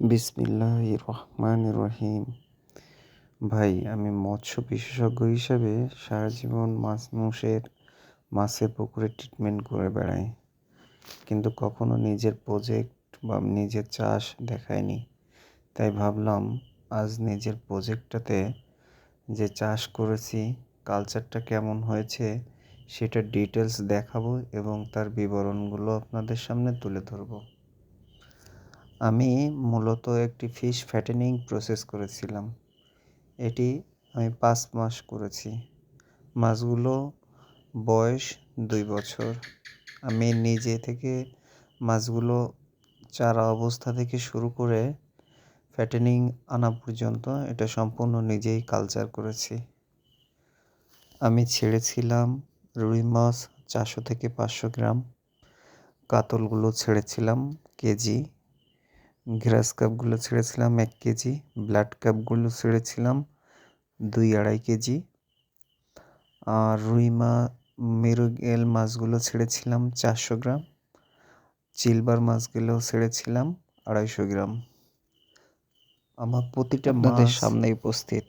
বিসমিল্লাহির রহমানির রহিম। ভাই, আমি মৎস্য বিশেষজ্ঞ হিসেবে সারা জীবন মাছের পুকুরে ট্রিটমেন্ট করে বেড়াই, কিন্তু কখনো নিজের প্রজেক্ট বা নিজের চাষ দেখাইনি। তাই ভাবলাম আজ নিজের প্রজেক্টটাতে যে চাষ করেছি, কালচারটা কেমন হয়েছে সেটা ডিটেলস দেখাবো এবং তার বিবরণগুলো আপনাদের সামনে তুলে ধরবো। আমি মূলত একটি ফিশ ফ্যাটেনিং প্রসেস করেছিলাম। এটি আমি ৫ মাস করেছি। মাছগুলো বয়স ২ বছর। আমি নিজে থেকে মাছগুলো চারা অবস্থা থেকে শুরু করে ফ্যাটেনিং আনা পর্যন্ত এটা সম্পূর্ণ নিজেই কালচার করেছি। আমি ছেড়েছিলাম রুই মাছ ৪০০ থেকে ৫০০ গ্রাম, কাতলগুলো ছেড়েছিলাম কেজি, গ্রাস কাপগুলো ছেড়েছিলাম ১ কেজি, ব্লাড কাপগুলো ছেড়েছিলাম ২-২.৫ কেজি, আর মৃগেল মাছগুলো ছেড়েছিলাম ৪০০ গ্রাম, সিলভার মাছগুলো ছেড়েছিলাম ২৫০ গ্রাম। আমার প্রতিটা আপনাদের সামনে উপস্থিত।